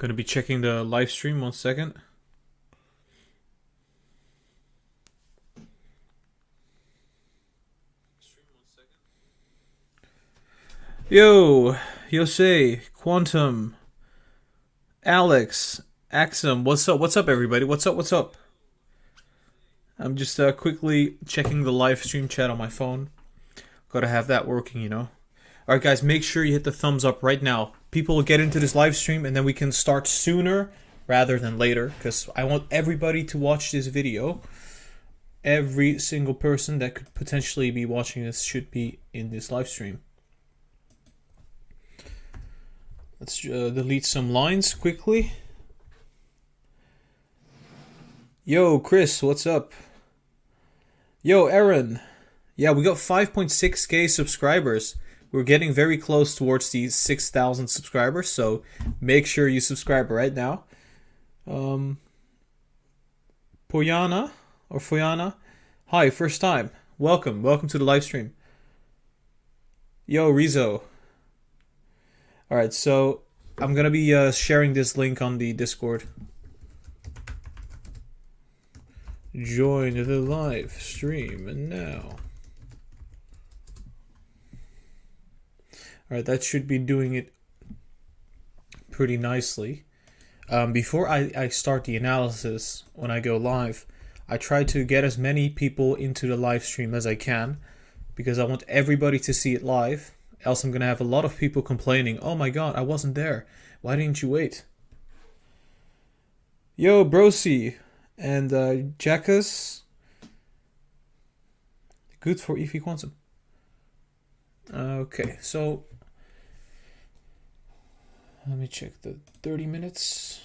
Gonna be checking the live stream 1 second. Yo, Yosei, Quantum, Alex, Axum, what's up? What's up, everybody? What's up? What's up? I'm just quickly checking the live stream chat on my phone. Gotta have that working, you know. Alright, guys, make sure you hit the thumbs up right now. People will get into this live stream and then we can start sooner rather than later, because I want everybody to watch this video. Every single person that could potentially be watching this should be in this live stream. Let's delete some lines quickly. Yo, Chris, what's up? Yo, Aaron. Yeah, we got 5.6k subscribers. We're getting very close towards the 6,000 subscribers, so make sure you subscribe right now. Poyana, or Foyana. Hi, first time. Welcome to the live stream. Yo, Rizzo. Alright, so I'm gonna be sharing this link on the Discord. Join the live stream now. Alright, that should be doing it pretty nicely. Before I start the analysis, when I go live, I try to get as many people into the live stream as I can, because I want everybody to see it live. Else I'm going to have a lot of people complaining, oh my god, I wasn't there. Why didn't you wait? Yo, Brosi and Jackas. Good for EV Quantum. Okay, so let me check the 30 minutes.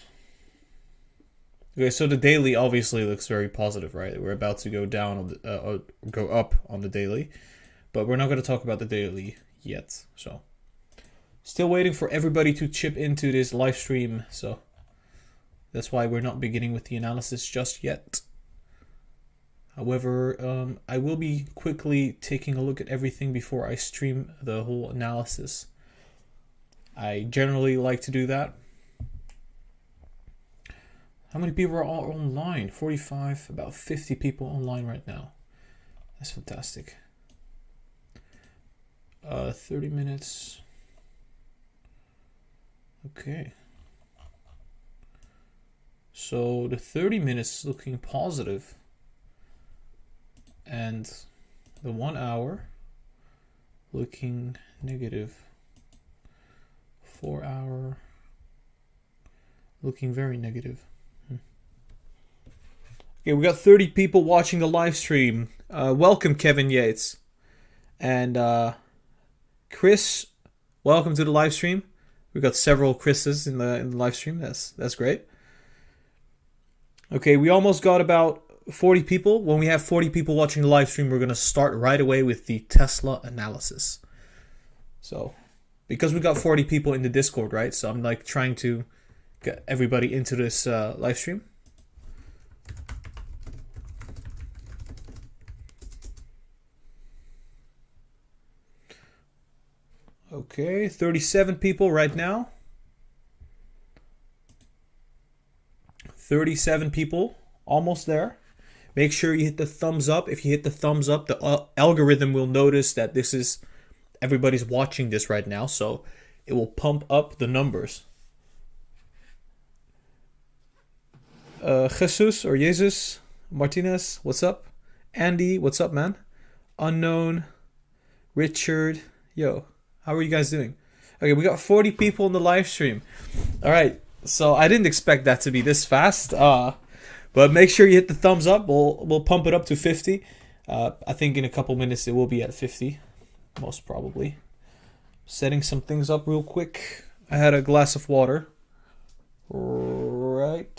Okay, so the daily obviously looks very positive, right? We're about to go down on the, go up on the daily, but we're not going to talk about the daily yet. So still waiting for everybody to chip into this live stream, so that's why we're not beginning with the analysis just yet. However, I will be quickly taking a look at everything before I stream the whole analysis. I generally like to do that. How many people are all online? 45, about 50 people online right now. That's fantastic. 30 minutes. Okay. So the 30 minutes is looking positive. And the 1 hour looking negative. 4 hour looking very negative. Okay, we got 30 people watching the live stream. Welcome, Kevin Yates. And Chris, welcome to the live stream. We've got several Chris's in the live stream. That's great. Okay, we almost got about 40 people. When we have 40 people watching the live stream, we're going to start right away with the Tesla analysis. So, because we got 40 people in the Discord, right? So I'm like trying to get everybody into this live stream. Okay, 37 people right now. 37 people, almost there. Make sure you hit the thumbs up. If you hit the thumbs up, the algorithm will notice that this is everybody's watching this right now, so it will pump up the numbers. Jesus or Jesus Martinez, what's up? Andy, what's up, man? Unknown, Richard, yo. How are you guys doing? Okay, we got 40 people in the live stream. All right, so I didn't expect that to be this fast. But make sure you hit the thumbs up. We'll pump it up to 50. I think in a couple minutes it will be at 50, most probably. Setting some things up real quick. I had a glass of water right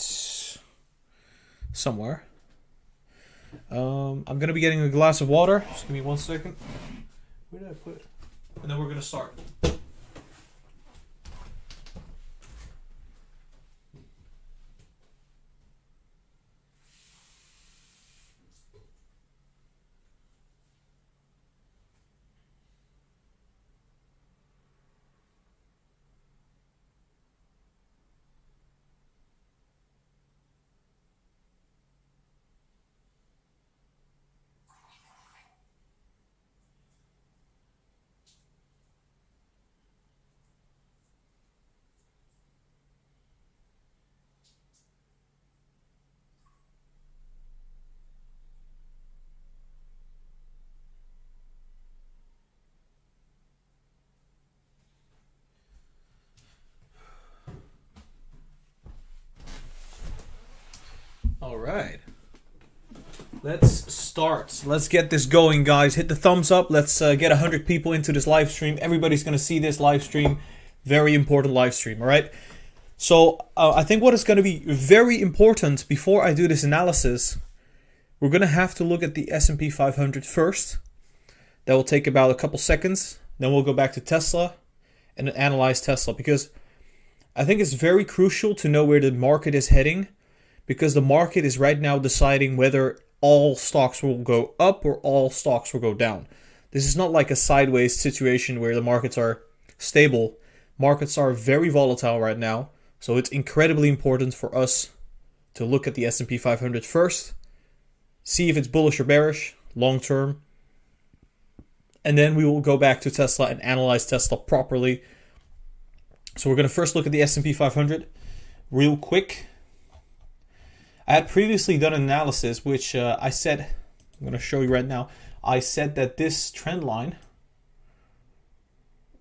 somewhere. I'm gonna be getting a glass of water. Just give me 1 second. Where did I put it? And then we're going to start. All right. Let's start. Let's get this going, guys. Hit the thumbs up. Let's get 100 people into this live stream. Everybody's going to see this live stream. Very important live stream, all right? So I think what is going to be very important before I do this analysis, we're going to have to look at the S&P 500 first. That will take about a couple seconds. Then we'll go back to Tesla and analyze Tesla, because I think it's very crucial to know where the market is heading, because the market is right now deciding whether all stocks will go up or all stocks will go down. This is not like a sideways situation where the markets are stable. Markets are very volatile right now, so it's incredibly important for us to look at the S&P 500 first, see if it's bullish or bearish, long term, and then we will go back to Tesla and analyze Tesla properly. So we're going to first look at the S&P 500 real quick. I had previously done an analysis, which I said, I'm going to show you right now. I said that this trend line,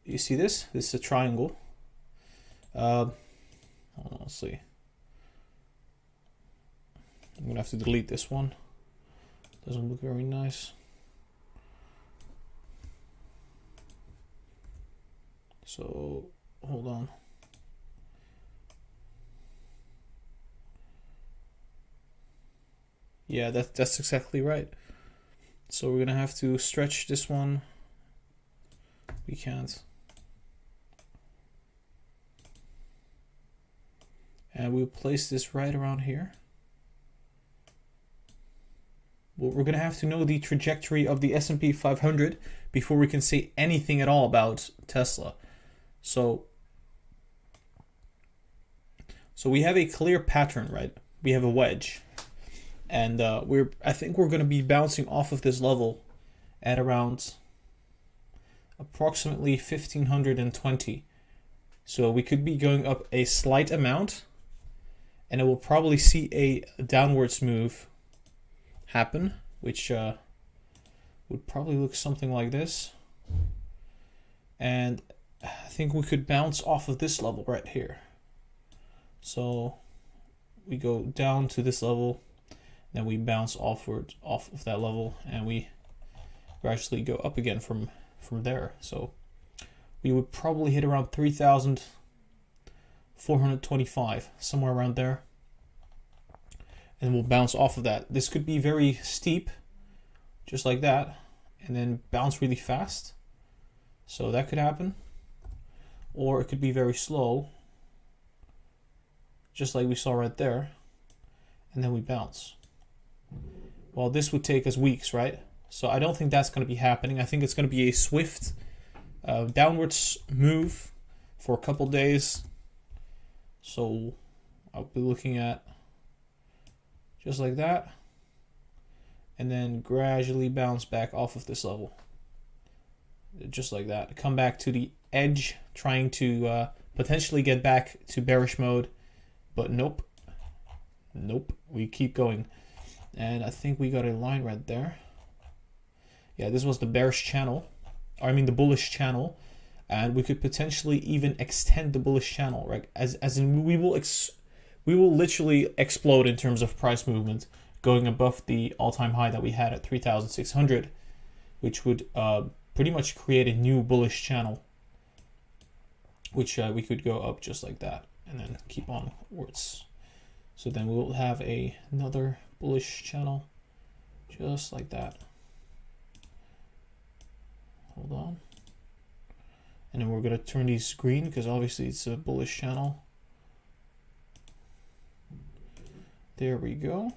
you see this? This is a triangle. Hold on, let's see. I'm going to have to delete this one. Doesn't look very nice. So, hold on. Yeah, that's exactly right. So we're gonna have to stretch this one. We can't. And we'll place this right around here. Well, we're gonna have to know the trajectory of the S&P 500 before we can say anything at all about Tesla. So we have a clear pattern, right? We have a wedge. And I think we're going to be bouncing off of this level at around approximately 1520. So we could be going up a slight amount, and it will probably see a downwards move happen, which would probably look something like this. And I think we could bounce off of this level right here. So we go down to this level, then we bounce off of that level, and we gradually go up again from there. So we would probably hit around 3,425, somewhere around there, and we'll bounce off of that. This could be very steep, just like that, and then bounce really fast. So that could happen. Or it could be very slow, just like we saw right there, and then we bounce. Well, this would take us weeks, right? So I don't think that's going to be happening. I think it's going to be a swift downwards move for a couple days. So I'll be looking at just like that, and then gradually bounce back off of this level. Just like that. Come back to the edge, trying to potentially get back to bearish mode, but nope. We keep going. And I think we got a line right there. Yeah, this was the bearish channel. The bullish channel. And we could potentially even extend the bullish channel, right? As in we will literally explode in terms of price movement, going above the all-time high that we had at 3,600, which would pretty much create a new bullish channel, which we could go up just like that and then keep onwards. So then we'll have another bullish channel just like that. Hold on. And then we're going to turn these green because obviously it's a bullish channel. There we go.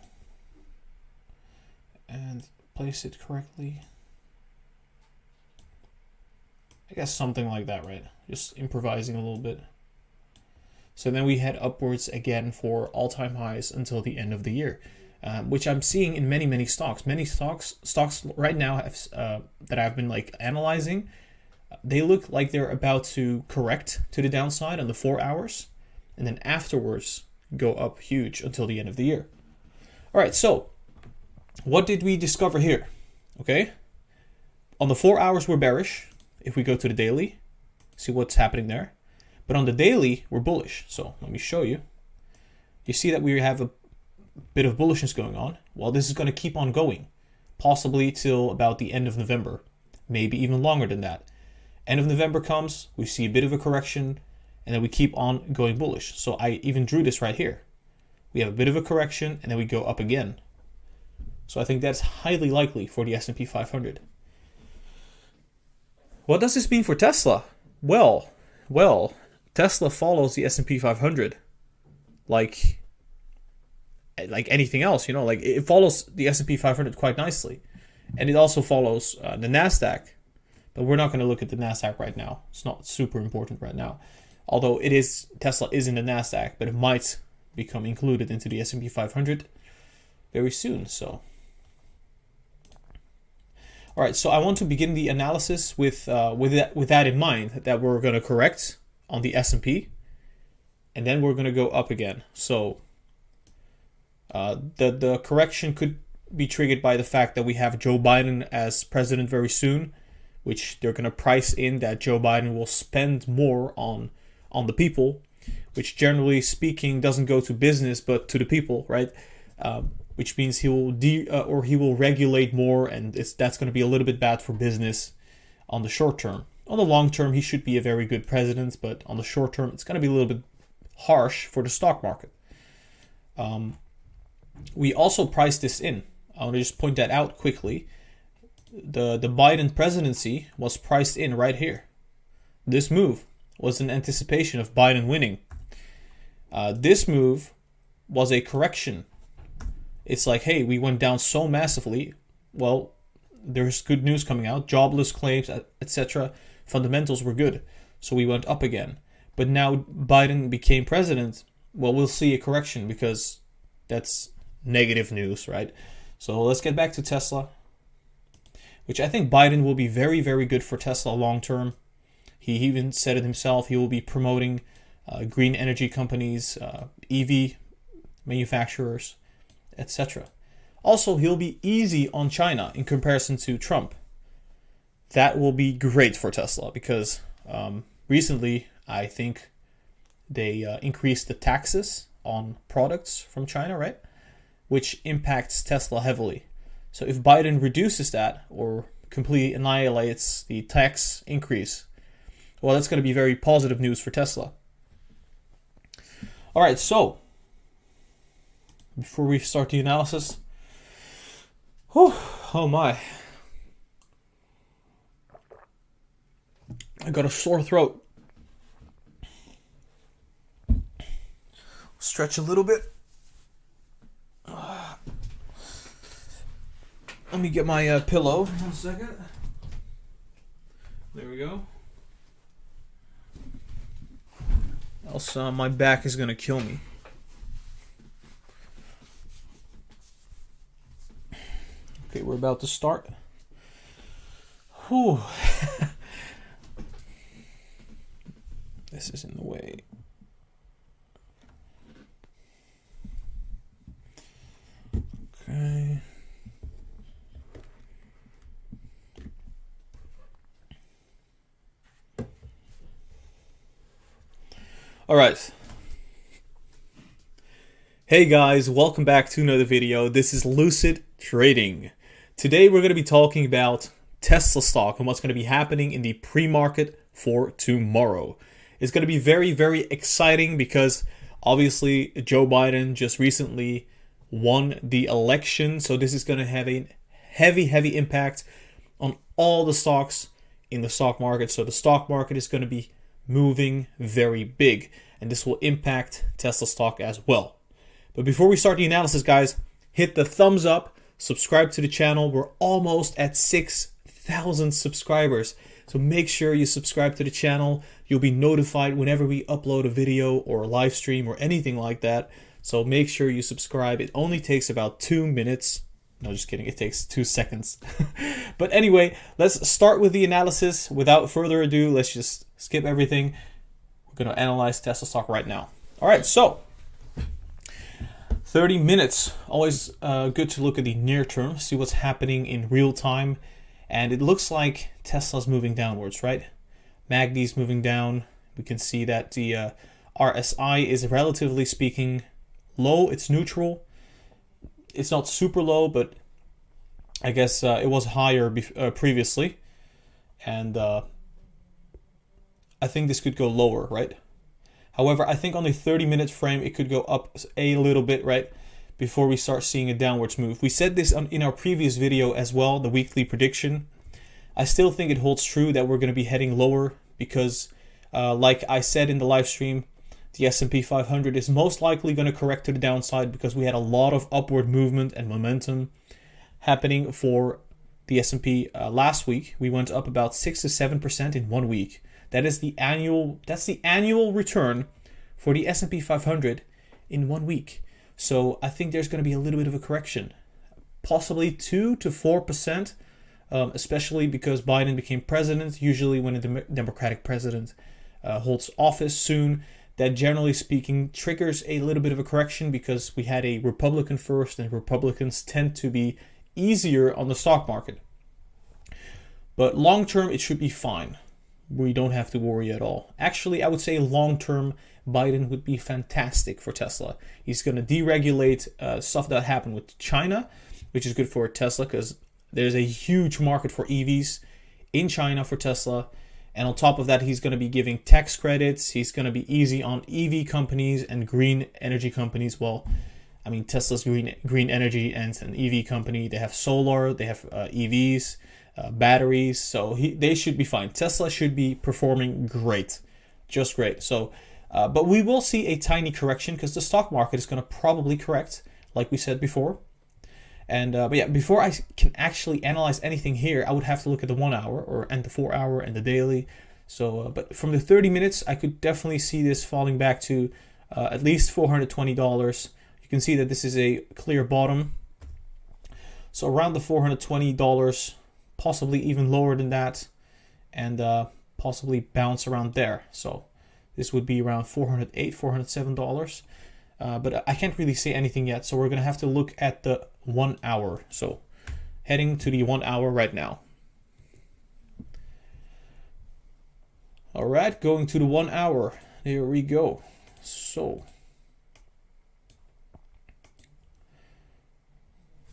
And place it correctly. I guess something like that, right? Just improvising a little bit. So then we head upwards again for all-time highs until the end of the year, which I'm seeing in many stocks. Many stocks right now have, that I've been analyzing, they look like they're about to correct to the downside on the 4 hours, and then afterwards go up huge until the end of the year. All right, so what did we discover here? Okay, on the 4 hours we're bearish. If we go to the daily, see what's happening there. But on the daily, we're bullish. So let me show you. You see that we have bit of bullishness going on. Well, this is going to keep on going, possibly till about the end of November, maybe even longer than that. End of November comes, we see a bit of a correction, and then we keep on going bullish. So I even drew this right here. We have a bit of a correction, and then we go up again. So I think that's highly likely for the S&P 500. What does this mean for Tesla? Well, Tesla follows the S&P 500 like anything else, like it follows the S&P 500 quite nicely. And it also follows the NASDAQ. But we're not going to look at the NASDAQ right now. It's not super important right now. Although Tesla is in the NASDAQ, but it might become included into the S&P 500 very soon. So, all right. So I want to begin the analysis with that in mind, that we're going to correct on the S&P, and then we're going to go up again. So the correction could be triggered by the fact that we have Joe Biden as president very soon, which they're going to price in that Joe Biden will spend more on the people, which generally speaking doesn't go to business but to the people, right? Which means he will regulate more, and that's going to be a little bit bad for business on the short term. On the long term, he should be a very good president, but on the short term, it's going to be a little bit harsh for the stock market. We also priced this in. I want to just point that out quickly. The Biden presidency was priced in right here. This move was in anticipation of Biden winning. This move was a correction. It's like, hey, we went down so massively. Well, there's good news coming out. Jobless claims, etc. Fundamentals were good. So we went up again. But now Biden became president. Well, we'll see a correction because that's negative news, right? So let's get back to Tesla, which I think Biden will be very, very good for Tesla long term. He even said it himself. He will be promoting green energy companies, EV manufacturers, etc. Also, he'll be easy on China in comparison to Trump. That will be great for Tesla because recently I think they increased the taxes on products from China, right? Which impacts Tesla heavily. So if Biden reduces that or completely annihilates the tax increase, well, that's going to be very positive news for Tesla. All right, so before we start the analysis, oh my, I got a sore throat. Stretch a little bit. Let me get my pillow. 1 second. There we go. Else my back is going to kill me. Okay, we're about to start. Whew. This is in the way. Okay. All right. Hey guys, welcome back to another video. This is Lucid Trading. Today we're going to be talking about Tesla stock and what's going to be happening in the pre-market for tomorrow. It's going to be very, very exciting because obviously Joe Biden just recently won the election. So this is going to have a heavy impact on all the stocks in the stock market. So the stock market is going to be moving very big, and this will impact Tesla stock as well. But before we start the analysis, guys, hit the thumbs up, subscribe to the channel. We're almost at 6,000 subscribers, so make sure you subscribe to the channel. You'll be notified whenever we upload a video or a live stream or anything like that, so make sure you subscribe. It only takes about 2 minutes. No, just kidding. It takes 2 seconds. But anyway, let's start with the analysis. Without further ado, let's just skip everything. We're going to analyze Tesla stock right now. All right, so 30 minutes. Always good to look at the near term, see what's happening in real time. And it looks like Tesla's moving downwards, right? MACD's moving down. We can see that the RSI is relatively speaking low. It's neutral. It's not super low, but I guess it was higher previously. And I think this could go lower, right? However, I think on the 30-minute frame, it could go up a little bit, right? Before we start seeing a downwards move. We said this in our previous video as well, the weekly prediction. I still think it holds true that we're going to be heading lower because, like I said in the live stream, the S&P 500 is most likely going to correct to the downside because we had a lot of upward movement and momentum happening for the S&P last week. We went up about 6 to 7% in 1 week. That's the annual return for the S&P 500 in 1 week. So I think there's going to be a little bit of a correction, possibly 2 to 4%, especially because Biden became president. Usually when a Democratic president holds office soon, that generally speaking triggers a little bit of a correction because we had a Republican first, and Republicans tend to be easier on the stock market. But long term, it should be fine. We don't have to worry at all. Actually, I would say long term, Biden would be fantastic for Tesla. He's going to deregulate stuff that happened with China, which is good for Tesla because there's a huge market for EVs in China for Tesla. And on top of that, he's going to be giving tax credits. He's going to be easy on EV companies and green energy companies. Well, I mean, Tesla's green energy and an EV company. They have solar, they have EVs, batteries. So they should be fine. Tesla should be performing great, just great. So, but we will see a tiny correction because the stock market is going to probably correct, like we said before. And but yeah, before I can actually analyze anything here, I would have to look at the 1 hour and the 4 hour and the daily. So, but from the 30 minutes, I could definitely see this falling back to at least $420. You can see that this is a clear bottom. So around the $420, possibly even lower than that, and possibly bounce around there. So this would be around $408, $407. But I can't really say anything yet, so we're going to have to look at the 1 hour. So heading to the 1 hour right now. All right, going to the 1 hour. Here we go. So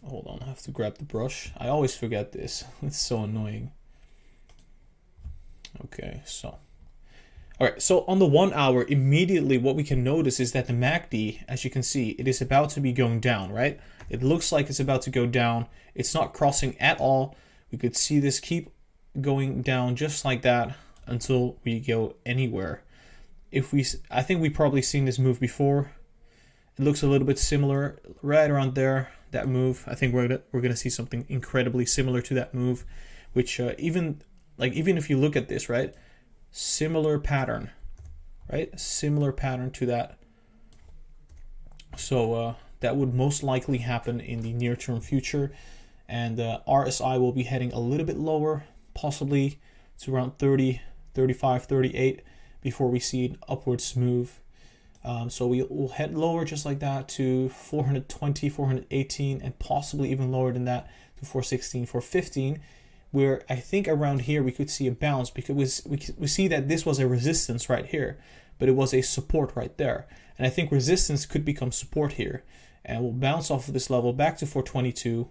hold on, I have to grab the brush. I always forget this. It's so annoying. Okay, so all right, so on the 1 hour, immediately what we can notice is that the MACD, as you can see, it is about to be going down, right? It looks like it's about to go down. It's not crossing at all. We could see this keep going down just like that until we go anywhere. I think we've probably seen this move before. It looks a little bit similar right around there, that move. I think we're gonna see something incredibly similar to that move, which even if you look at this, right? Similar pattern, right? Similar pattern to that. So that would most likely happen in the near-term future. And RSI will be heading a little bit lower, possibly to around 30, 35, 38 before we see an upwards move. So we will head lower just like that to 420, 418, and possibly even lower than that to 416, 415. Where I think around here we could see a bounce because we see that this was a resistance right here, but it was a support right there. And I think resistance could become support here. And we'll bounce off of this level back to 422.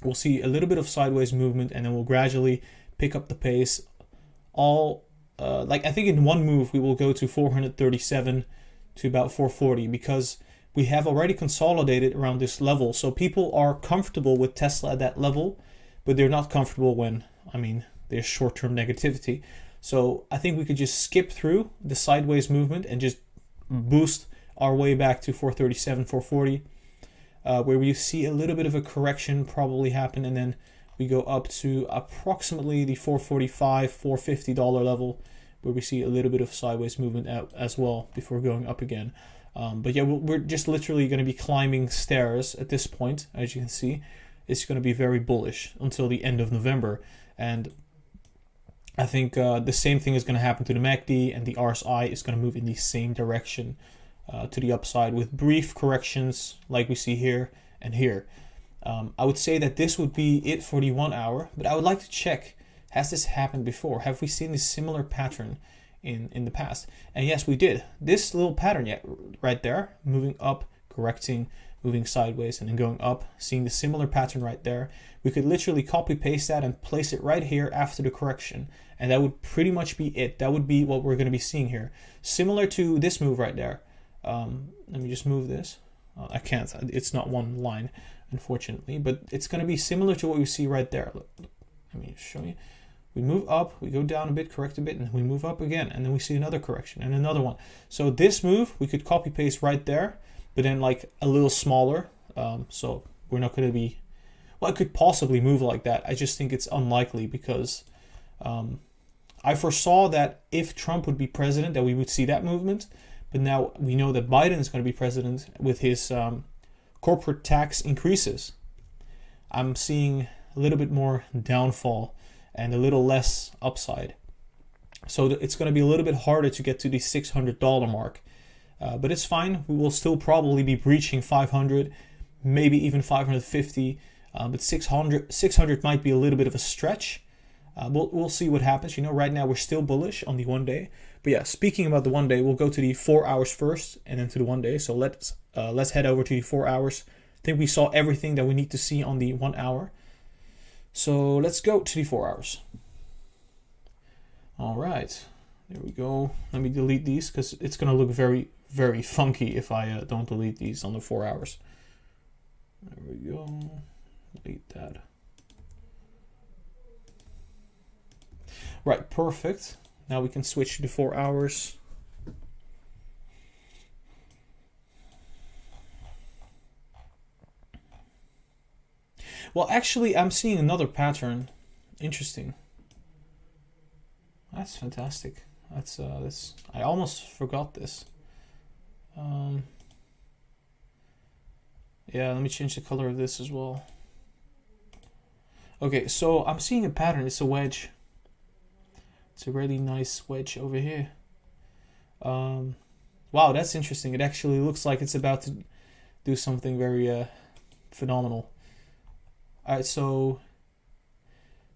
We'll see a little bit of sideways movement, and then we'll gradually pick up the pace. I think in one move we will go to 437 to about 440 because we have already consolidated around this level. So people are comfortable with Tesla at that level, but they're not comfortable when, there's short-term negativity. So I think we could just skip through the sideways movement and just boost our way back to 437, 440, where we see a little bit of a correction probably happen, and then we go up to approximately the $445, $450 level, where we see a little bit of sideways movement as well before going up again. But yeah, we're just literally going to be climbing stairs at this point, as you can see. It's going to be very bullish until the end of November. And I think the same thing is going to happen to the MACD, and the RSI is going to move in the same direction to the upside with brief corrections like we see here and here. I would say that this would be it for the 1 hour, but I would like to check, has this happened before? Have we seen this similar pattern in the past? And yes, we did. This little pattern right there, moving up correcting, moving sideways, and then going up, seeing the similar pattern right there. We could literally copy paste that and place it right here after the correction, and that would pretty much be it. That would be what we're going to be seeing here, similar to this move right there. Let me just move this. I can't, it's not one line, unfortunately, but it's going to be similar to what we see right there. Look, let me show you. We move up, we go down a bit, correct a bit, and we move up again, and then we see another correction and another one. So this move we could copy paste right there, but then like a little smaller. So we're not going to be, well, it could possibly move like that. I just think it's unlikely because I foresaw that if Trump would be president that we would see that movement, but now we know that Biden is going to be president with his corporate tax increases. I'm seeing a little bit more downfall and a little less upside. So it's going to be a little bit harder to get to the $600 mark. But it's fine. We will still probably be breaching 500, maybe even 550. But 600 might be a little bit of a stretch. We'll see what happens. You know, right now we're still bullish on the 1 day. But yeah, speaking about the 1 day, we'll go to the 4 hours first and then to the 1 day. So let's head over to the 4 hours. I think we saw everything that we need to see on the 1 hour. So let's go to the 4 hours. All right, there we go. Let me delete these because it's going to look very, very funky if I don't delete these on the 4 hours. There we go. Delete that. Right, perfect. Now we can switch to the 4 hours. Well, actually, I'm seeing another pattern. Interesting. That's fantastic. That's I almost forgot this. Yeah, let me change the color of this as well. Okay, so I'm seeing a pattern. It's a wedge. It's a really nice wedge over here. Wow, that's interesting. It actually looks like it's about to do something very phenomenal. All right, so,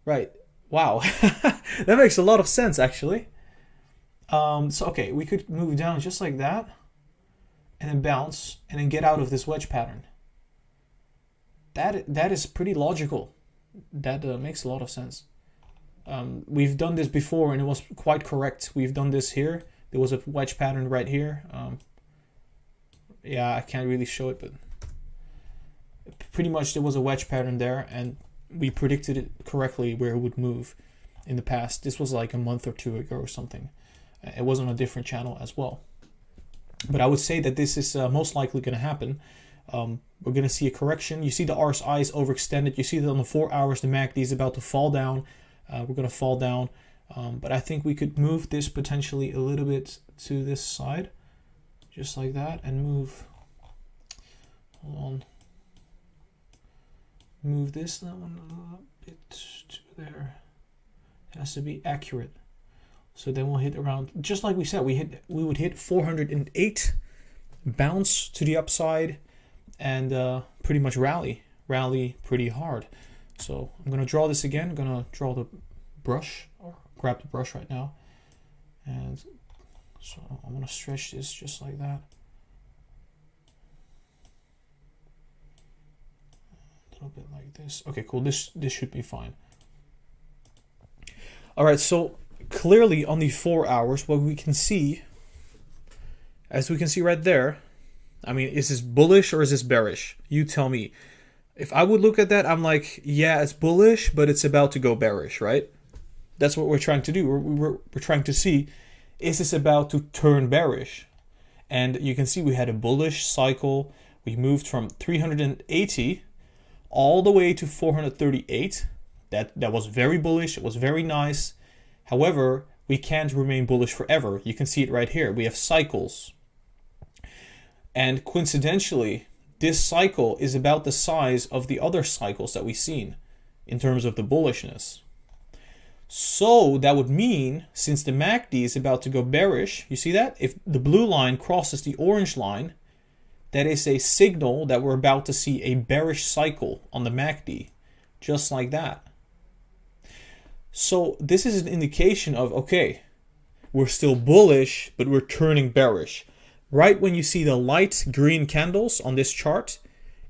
right, wow, that makes a lot of sense actually. So okay, we could move down just like that, and then bounce, and then get out of this wedge pattern. That is pretty logical. That makes a lot of sense. We've done this before, and it was quite correct. We've done this here. There was a wedge pattern right here. Yeah, I can't really show it, but pretty much there was a wedge pattern there, and we predicted it correctly where it would move in the past. This was like a month or two ago or something. It was on a different channel as well. But I would say that this is most likely going to happen. We're going to see a correction. You see the RSI is overextended. You see that on the 4 hours, the MACD is about to fall down. We're going to fall down. But I think we could move this potentially a little bit to this side. Just like that. And move. Hold on. Move this one a little bit to there. It has to be accurate. So then we'll hit around, just like we said, we would hit 408, bounce to the upside, and pretty much rally pretty hard. So I'm gonna draw this again. I'm gonna draw the brush, or grab the brush right now, and so I'm gonna stretch this just like that. A little bit like this. Okay, cool. This should be fine. All right, so clearly on the 4 hours, what we can see, as we can see right there, I mean, is this bullish or is this bearish? You tell me. If I would look at that, I'm like, yeah, it's bullish, but it's about to go bearish, right? That's what we're trying to do. We're trying to see, is this about to turn bearish? And you can see we had a bullish cycle. We moved from 380 all the way to 438. That was very bullish. It was very nice. However, we can't remain bullish forever. You can see it right here. We have cycles. And coincidentally, this cycle is about the size of the other cycles that we've seen in terms of the bullishness. So that would mean, since the MACD is about to go bearish, you see that? If the blue line crosses the orange line, that is a signal that we're about to see a bearish cycle on the MACD, just like that. So this is an indication of, okay, we're still bullish, but we're turning bearish. right when you see the light green candles on this chart,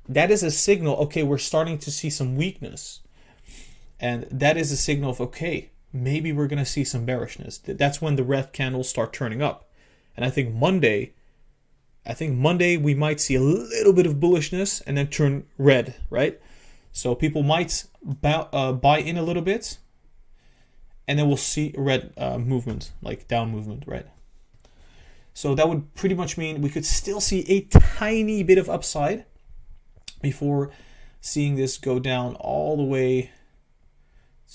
that is a signal, okay, we're starting to see some weakness. And that is a signal of, okay, maybe we're going to see some bearishness. That's when the red candles start turning up. And I think Monday we might see a little bit of bullishness and then turn red, right? So people might buy in a little bit, and then we'll see red movement, like down movement, right? So that would pretty much mean we could still see a tiny bit of upside before seeing this go down all the way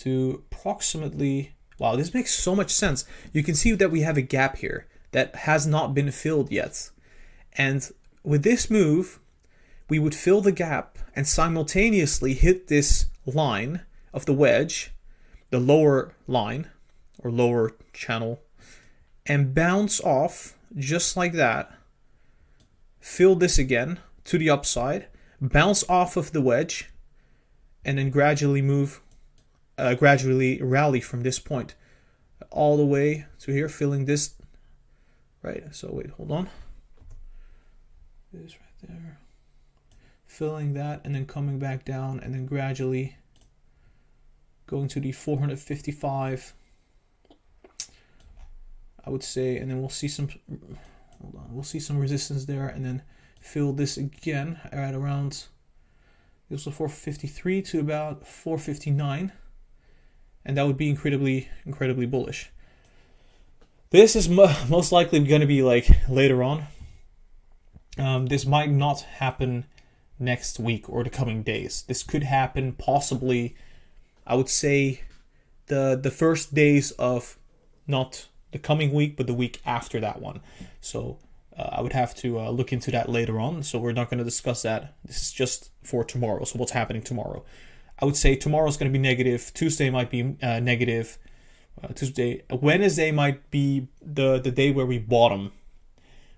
to approximately, wow, this makes so much sense. You can see that we have a gap here that has not been filled yet. And with this move, we would fill the gap and simultaneously hit this line of the wedge, the lower line or lower channel, and bounce off just like that. Fill this again to the upside, bounce off of the wedge, and then gradually rally from this point all the way to here, filling this, right? So wait, hold on. This right there. Filling that and then coming back down and then gradually going to the 455, I would say, and then we'll see some, hold on, we'll see some resistance there and then fill this again at around, this was 453 to about 459, and that would be incredibly bullish. This is most likely going to be like later on. This might not happen next week or the coming days. This could happen possibly, I would say, the first days of not the coming week, but the week after that one. So I would have to look into that later on. So we're not going to discuss that. This is just for tomorrow. So what's happening tomorrow? I would say tomorrow's going to be negative. Tuesday might be negative. Wednesday might be the day where we bottom.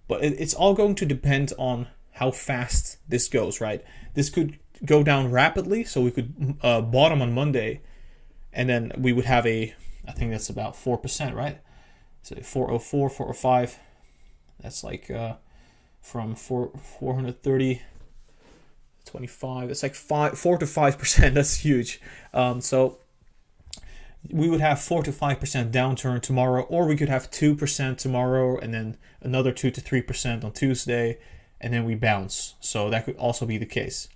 But it's all going to depend on how fast this goes, right? This could go down rapidly, so we could bottom on Monday, and then we would have I think that's about 4%, right? So 404, 405, that's like from 430, 25, it's like 4 to 5%, that's huge. So we would have 4 to 5% downturn tomorrow, or we could have 2% tomorrow and then another 2 to 3% on Tuesday, and then we bounce. So that could also be the case.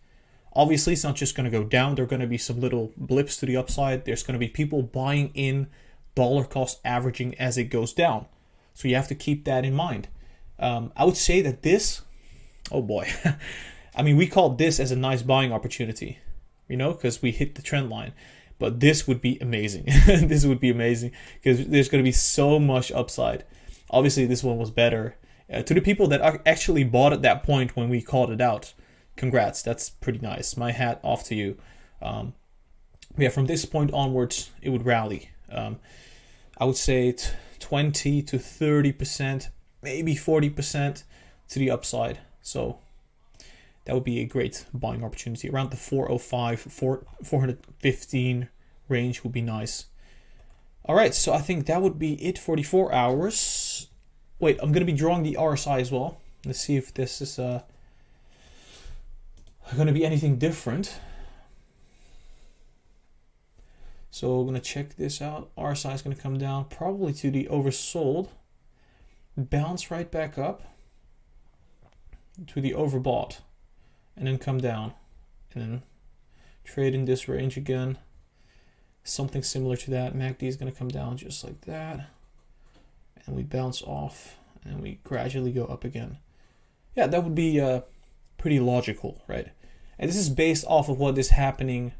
Obviously, it's not just going to go down. There are going to be some little blips to the upside. There's going to be people buying in dollar cost averaging as it goes down. So you have to keep that in mind. I would say that this, oh boy, I mean, we called this as a nice buying opportunity, you know, because we hit the trend line. But this would be amazing. This would be amazing because there's going to be so much upside. Obviously, this one was better. To the people that actually bought at that point when we called it out, congrats. That's pretty nice. My hat off to you. Yeah, from this point onwards, it would rally. I would say 20 to 30%, maybe 40% to the upside. So that would be a great buying opportunity. Around the 405, 415 range would be nice. All right, so I think that would be it for the 4 hours. Wait, I'm going to be drawing the RSI as well. Let's see if this is going to be anything different. So we're going to check this out. RSI is going to come down probably to the oversold. Bounce right back up to the overbought. And then come down. And then trade in this range again. Something similar to that. MACD is going to come down just like that. And we bounce off. And we gradually go up again. Yeah, that would be pretty logical, right? And this is based off of what is happening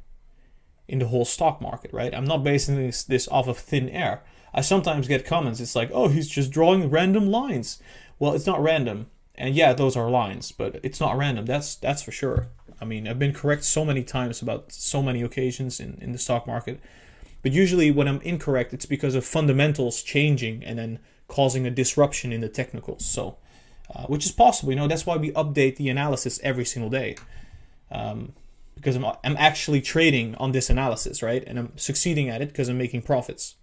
in the whole stock market, right? I'm not basing this off of thin air. I sometimes get comments, it's like, oh, he's just drawing random lines. Well, it's not random. And yeah, those are lines, but it's not random. That's for sure. I mean, I've been correct so many times about so many occasions in the stock market. But usually when I'm incorrect, it's because of fundamentals changing and then causing a disruption in the technicals. So, which is possible, you know, that's why we update the analysis every single day. Because I'm actually trading on this analysis, right? And I'm succeeding at it because I'm making profits.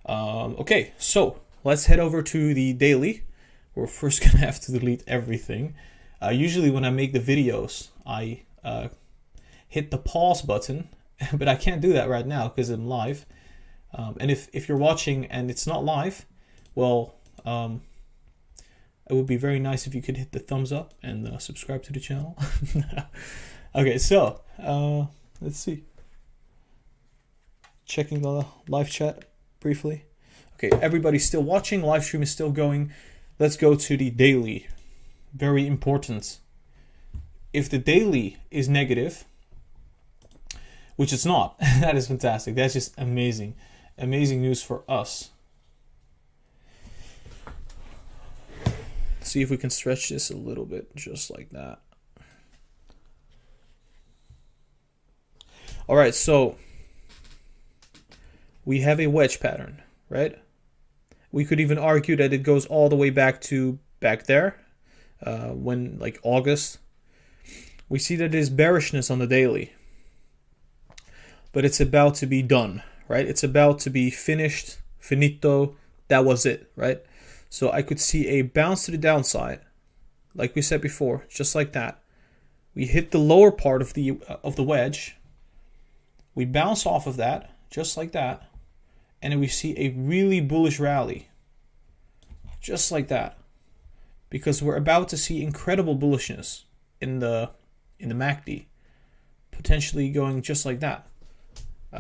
Okay, so let's head over to the daily. we're first going to have to delete everything. Usually when I make the videos, I hit the pause button, but I can't do that right now because I'm live. And if you're watching and it's not live, well, it would be very nice if you could hit the thumbs up and subscribe to the channel. Okay, so let's see. Checking the live chat briefly. Okay, everybody's still watching. Live stream is still going. Let's go to the daily. Very important. If the daily is negative, which it's not, that is fantastic. That's just amazing. Amazing news for us. See if we can stretch this a little bit, just like that. All right, so we have a wedge pattern, right? We could even argue that it goes all the way back to back there, when like August. We see that there's bearishness on the daily, but it's about to be done, right? It's about to be finished, finito. That was it, right? So I could see a bounce to the downside, like we said before, just like that. We hit the lower part of the wedge. We bounce off of that, just like that, and then we see a really bullish rally, just like that, because we're about to see incredible bullishness in the MACD, potentially going just like that.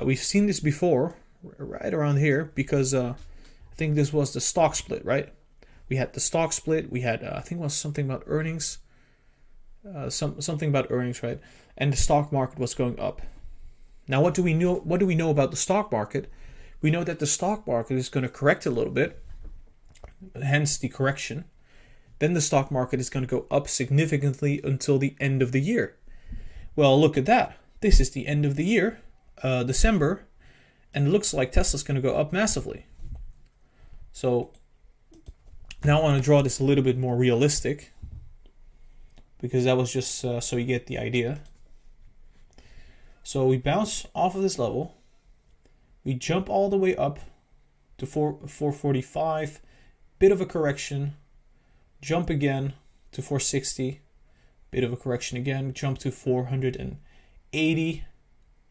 We've seen this before, right around here, because I think this was the stock split, right? We had the stock split. We had I think it was something about earnings, something about earnings, right? And the stock market was going up. Now, what do we know? What do we know about the stock market? We know that the stock market is going to correct a little bit, hence the correction. Then the stock market is going to go up significantly until the end of the year. Well, look at that. This is the end of the year, December, and it looks like Tesla's going to go up massively. So now I want to draw this a little bit more realistic, because that was just so you get the idea. So we bounce off of this level, we jump all the way up to 445, bit of a correction, jump again to 460, bit of a correction again, jump to 480,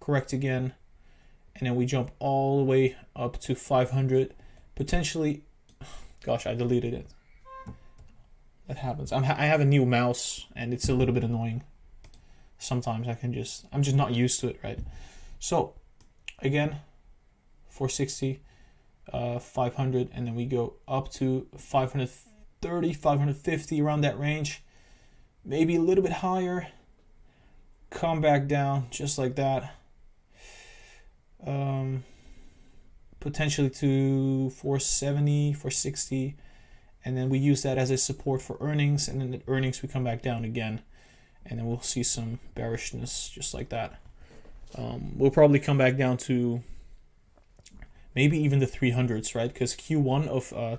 correct again, and then we jump all the way up to 500, potentially. Gosh, I deleted it. That happens. I have a new mouse and it's a little bit annoying. Sometimes I'm just not used to it, right? So again, 460, 500, and then we go up to 530, 550, around that range, maybe a little bit higher, come back down just like that, potentially to 470, 460, and then we use that as a support for earnings, and then at earnings we come back down again, and then we'll see some bearishness just like that. We'll probably come back down to maybe even the 300s, right? Because the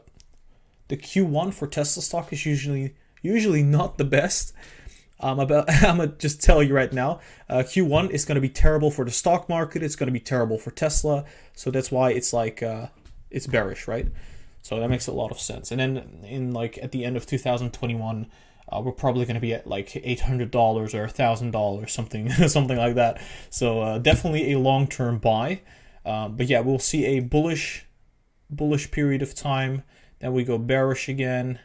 Q1 for Tesla stock is usually not the best. I'm gonna just tell you right now, Q1 is going to be terrible for the stock market. It's going to be terrible for Tesla. So that's why it's like it's bearish, right? So that makes a lot of sense. And then at the end of 2021, we're probably going to be at like $800 or $1,000, something like that. So definitely a long-term buy. But yeah, we'll see a bullish period of time. Then we go bearish again,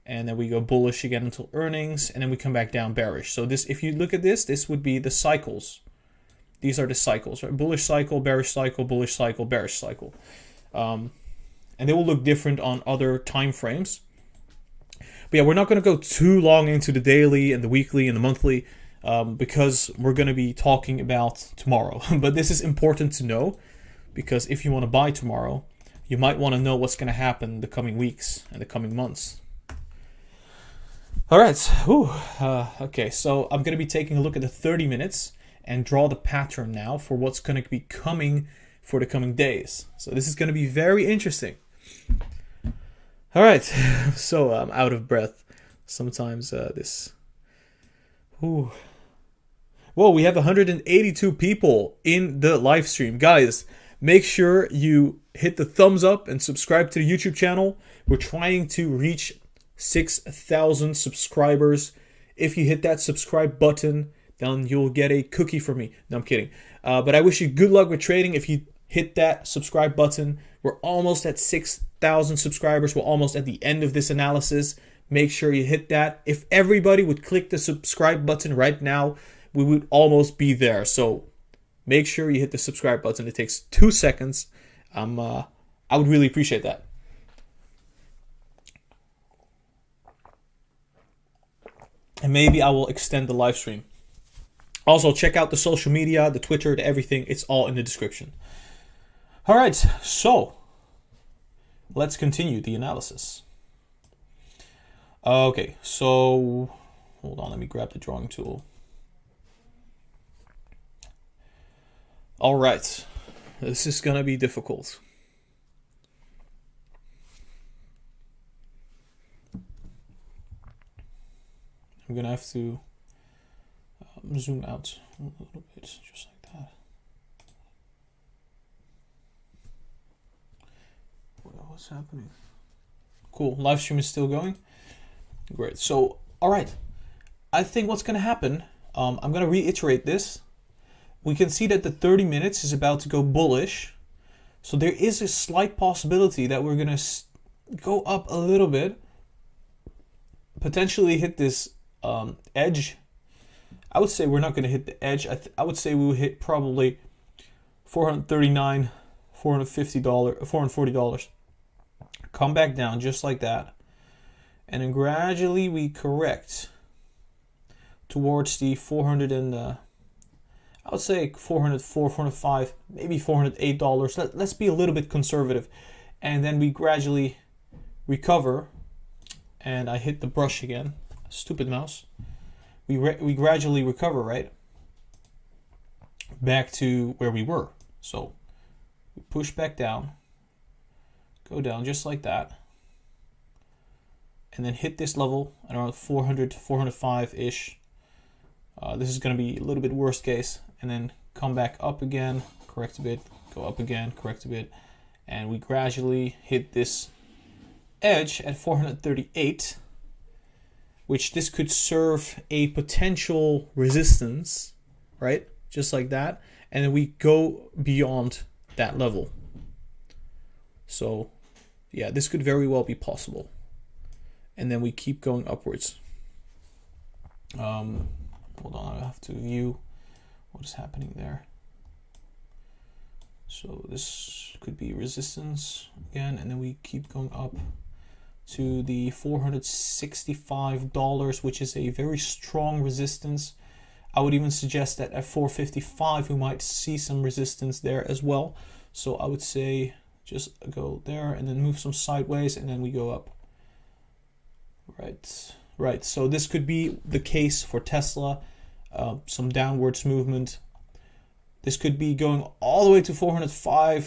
and then we go bullish again until earnings, and then we come back down bearish. So this, if you look at this would be the cycles. These are the cycles, right? Bullish cycle, bearish cycle, bullish cycle, bearish cycle. And they will look different on other time frames. But yeah, we're not going to go too long into the daily and the weekly and the monthly, because we're going to be talking about tomorrow. But this is important to know, because if you want to buy tomorrow, you might want to know what's going to happen the coming weeks and the coming months. All right. Okay, so I'm going to be taking a look at the 30 minutes and draw the pattern now for what's going to be coming for the coming days. So this is going to be very interesting. All right. So I'm out of breath. Sometimes this... Ooh. Whoa, we have 182 people in the live stream. Guys, make sure you hit the thumbs up and subscribe to the YouTube channel. We're trying to reach 6,000 subscribers. If you hit that subscribe button, then you'll get a cookie from me. No, I'm kidding. But I wish you good luck with trading. If you hit that subscribe button, we're almost at 6,000 subscribers. We're almost at the end of this analysis. Make sure you hit that. If everybody would click the subscribe button right now, we would almost be there. So make sure you hit the subscribe button. It takes 2 seconds. I would really appreciate that. And maybe I will extend the live stream. Also, check out the social media, the Twitter, the everything. It's all in the description. All right, so let's continue the analysis. Okay, so hold on, let me grab the drawing tool. All right, this is gonna be difficult. I'm gonna have to zoom out a little bit, just like that. What's happening? Cool, live stream is still going. Great. So, all right. I think what's going to happen, I'm going to reiterate this. We can see that the 30 minutes is about to go bullish. So there is a slight possibility that we're going to go up a little bit. Potentially hit this edge. I would say we're not going to hit the edge. I would say we will hit probably $439, $450, $440. Come back down just like that. And then gradually we correct towards the 400 and I would say 404, 405, maybe $408. Let's be a little bit conservative. And then we gradually recover. And I hit the brush again. Stupid mouse. We gradually recover, right? Back to where we were. So we push back down. Go down just like that. And then hit this level at around 400 to 405-ish. This is going to be a little bit worst case. And then come back up again, correct a bit, go up again, correct a bit. And we gradually hit this edge at 438, which this could serve a potential resistance, right? Just like that. And then we go beyond that level. So, yeah, this could very well be possible. And then we keep going upwards. Hold on, I have to view what is happening there. So this could be resistance again, and then we keep going up to the $465, which is a very strong resistance. I would even suggest that at 455 we might see some resistance there as well. So I would say just go there and then move some sideways, and then we go up. Right. So this could be the case for Tesla. Some downwards movement. This could be going all the way to $405,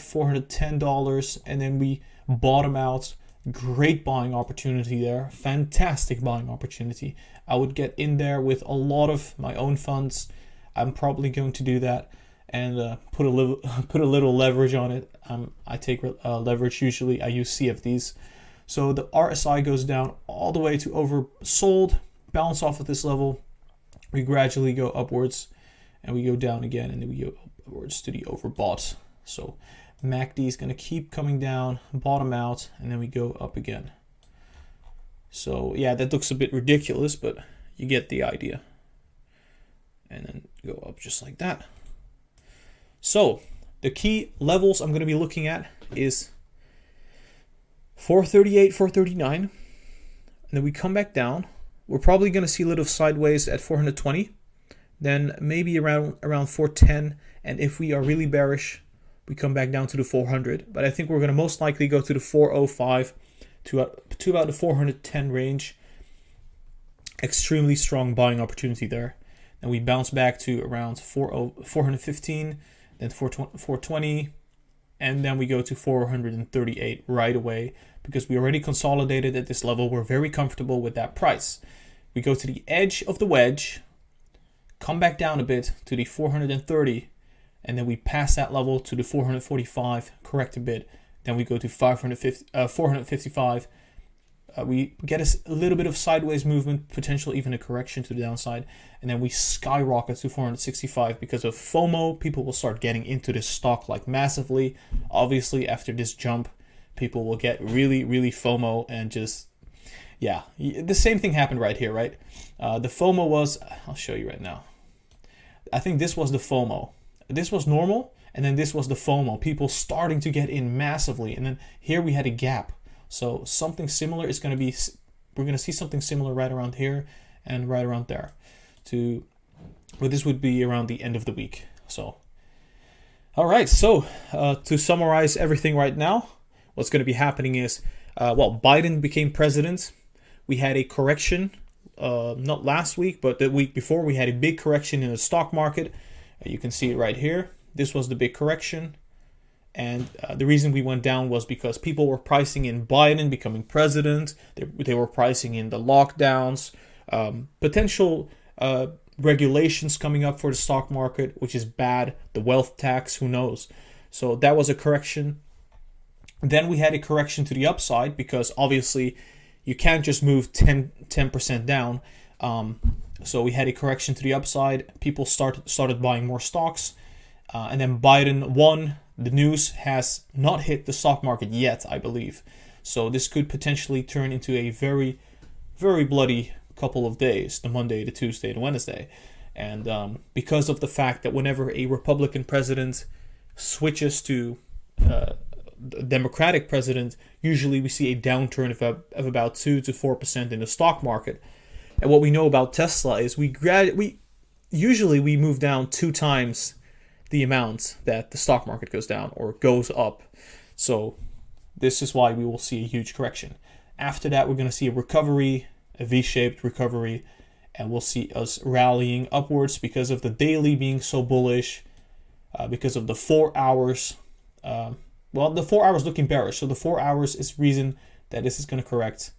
$410, and then we bottom out. Great buying opportunity there. Fantastic buying opportunity. I would get in there with a lot of my own funds. I'm probably going to do that and put a little leverage on it. I take leverage usually. I use CFDs. So the RSI goes down all the way to oversold, bounce off at this level. We gradually go upwards and we go down again, and then we go upwards to the overbought. So MACD is going to keep coming down, bottom out, and then we go up again. So yeah, that looks a bit ridiculous, but you get the idea. And then go up just like that. So the key levels I'm going to be looking at is 438, 439, and then we come back down. We're probably going to see a little sideways at 420, then maybe around 410, and if we are really bearish, we come back down to the 400. But I think we're going to most likely go to the 405 to about the 410 range. Extremely strong buying opportunity there. And we bounce back to around 415, then 420, and then we go to 438 right away because we already consolidated at this level. We're very comfortable with that price. We go to the edge of the wedge, come back down a bit to the 430, and then we pass that level to the 445, correct a bit. Then we go to 455, we get a little bit of sideways movement, potential even a correction to the downside, and then we skyrocket to 465 because of FOMO. People will start getting into this stock like massively. Obviously, after this jump, people will get really FOMO and just, yeah, the same thing happened right here, right? The FOMO was, I'll show you right now. I think this was the FOMO. This was normal, and then this was the FOMO. People starting to get in massively, and then here we had a gap. So something similar is going to be, we're going to see something similar right around here and right around there. But this would be around the end of the week. So, all right. So to summarize everything right now, what's going to be happening is, well, Biden became president. We had a correction, not last week, but the week before. We had a big correction in the stock market. You can see it right here. This was the big correction. And the reason we went down was because people were pricing in Biden becoming president. They were pricing in the lockdowns, potential regulations coming up for the stock market, which is bad. The wealth tax, who knows? So that was a correction. Then we had a correction to the upside because obviously you can't just move 10% down. So we had a correction to the upside. People started buying more stocks. And then Biden won. The news has not hit the stock market yet, I believe. So this could potentially turn into a very bloody couple of days, the Monday, the Tuesday, the Wednesday. And because of the fact that whenever a Republican president switches to a Democratic president, usually we see a downturn of about 2 to 4% in the stock market. And what we know about Tesla is we usually move down 2 times the amount that the stock market goes down or goes up. So this is why we will see a huge correction. After that, we're going to see a recovery, a V-shaped recovery, and we'll see us rallying upwards because of the daily being so bullish, because of the 4 hours. Well, the 4 hours looking bearish. So the 4 hours is reason that this is going to correct.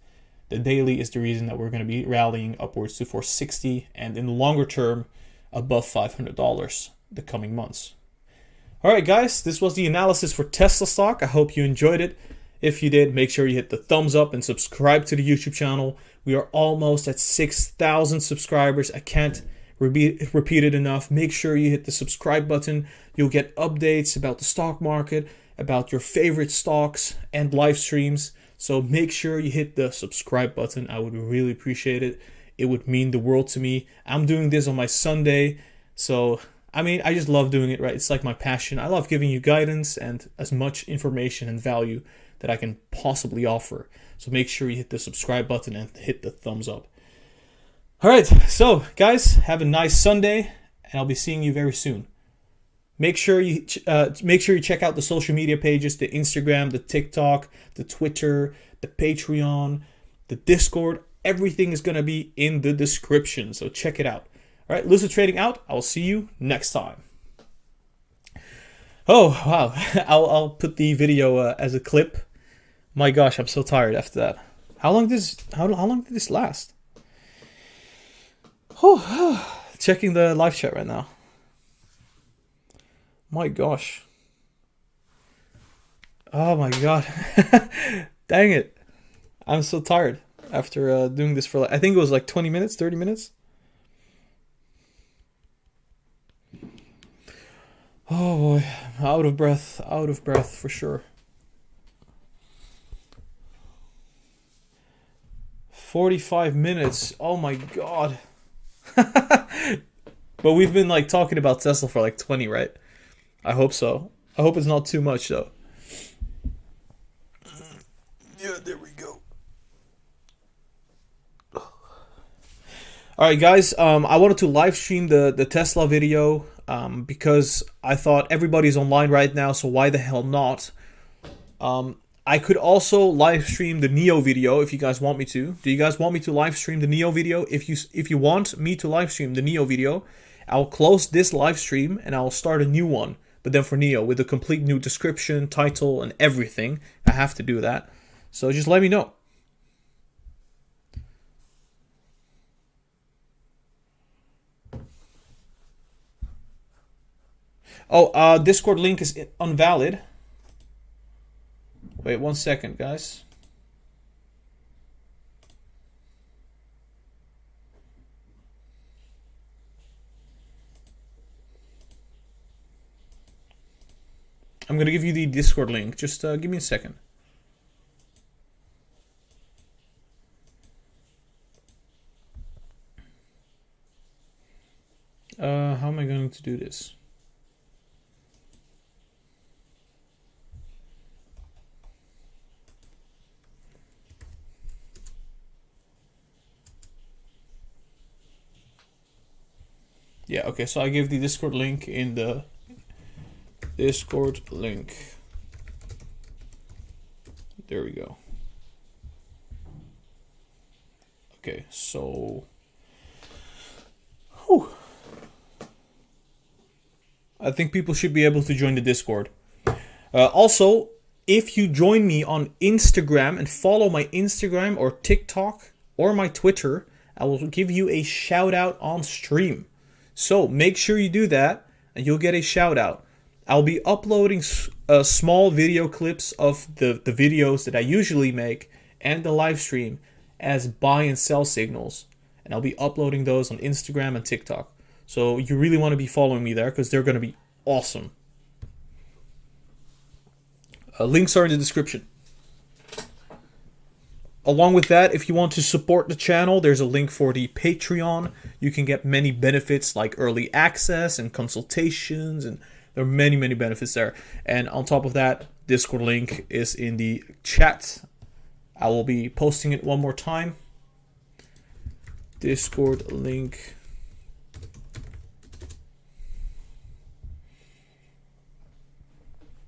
The daily is the reason that we're going to be rallying upwards to 460 and in the longer term above $500 the coming months. All right, guys, this was the analysis for Tesla stock. I hope you enjoyed it. If you did, make sure you hit the thumbs up and subscribe to the YouTube channel. We are almost at 6,000 subscribers. I can't repeat it enough. Make sure you hit the subscribe button. You'll get updates about the stock market, about your favorite stocks and live streams. So make sure you hit the subscribe button. I would really appreciate it. It would mean the world to me. I'm doing this on my Sunday. So, I mean, I just love doing it, right? It's like my passion. I love giving you guidance and as much information and value that I can possibly offer. So make sure you hit the subscribe button and hit the thumbs up. All right, so guys, have a nice Sunday, and I'll be seeing you very soon. Make sure you check out the social media pages, the Instagram, the TikTok, the Twitter, the Patreon, the Discord. Everything is going to be in the description, so check it out. All right, Lucid Trading out. I will see you next time. Oh, wow. I'll put the video as a clip. My gosh, I'm so tired after that. How long did this last? Oh, checking the live chat right now. My gosh. Oh my god. Dang it. I'm so tired after doing this for I think it was like 20 minutes, 30 minutes. Oh boy, out of breath for sure. 45 minutes. Oh my god. But we've been like talking about Tesla for like 20, right? I hope so. I hope it's not too much though. Yeah, there we go. All right, guys. I wanted to live stream the Tesla video because I thought everybody's online right now, so why the hell not? I could also live stream the Neo video if you guys want me to. Do you guys want me to live stream the Neo video? If you want me to live stream the Neo video, I'll close this live stream and I'll start a new one. But then for Neo with a complete new description, title, and everything. I have to do that. So just let me know. Oh, Discord link is invalid. Wait 1 second, guys. I'm going to give you the Discord link. Just give me a second. How am I going to do this? Yeah, okay, so I gave the Discord link in the Discord link. There we go. Okay, so... Whew. I think people should be able to join the Discord. Also, if you join me on Instagram and follow my Instagram or TikTok or my Twitter, I will give you a shout out on stream. So make sure you do that and you'll get a shout out. I'll be uploading small video clips of the videos that I usually make and the live stream as buy and sell signals. And I'll be uploading those on Instagram and TikTok. So you really want to be following me there because they're going to be awesome. Links are in the description. Along with that, if you want to support the channel, there's a link for the Patreon. You can get many benefits like early access and consultations, and there are many, many benefits there. And on top of that, Discord link is in the chat. I will be posting it one more time. Discord link.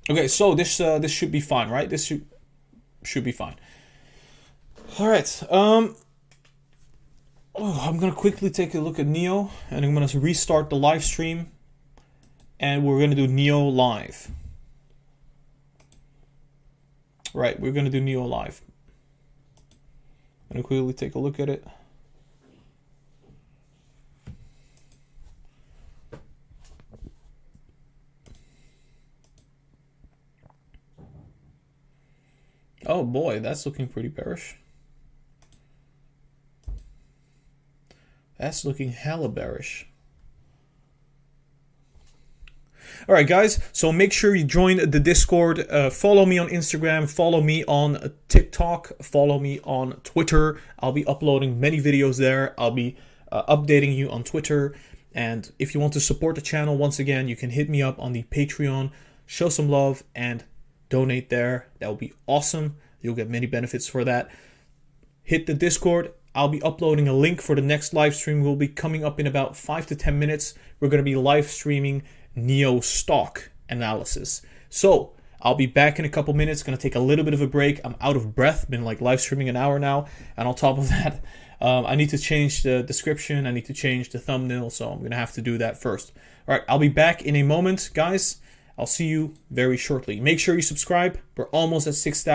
Okay, so this should be fine, right? This should be fine. All right. I'm gonna quickly take a look at Neo, and I'm gonna restart the live stream, and we're gonna do Neo live. Right, we're gonna do Neo live. I'm gonna quickly take a look at it. Oh boy, that's looking pretty bearish. That's looking hella bearish. All right, guys. So make sure you join the Discord. Follow me on Instagram. Follow me on TikTok. Follow me on Twitter. I'll be uploading many videos there. I'll be updating you on Twitter. And if you want to support the channel, once again, you can hit me up on the Patreon. Show some love and donate there. That will be awesome. You'll get many benefits for that. Hit the Discord. I'll be uploading a link for the next live stream. Will be coming up in about 5 to 10 minutes. We're going to be live streaming Neo stock analysis. So I'll be back in a couple minutes. Going to take a little bit of a break. I'm out of breath. Been like live streaming an hour now. And on top of that, I need to change the description. I need to change the thumbnail. So I'm going to have to do that first. All right, I'll be back in a moment, guys. I'll see you very shortly. Make sure you subscribe. We're almost at 6,000.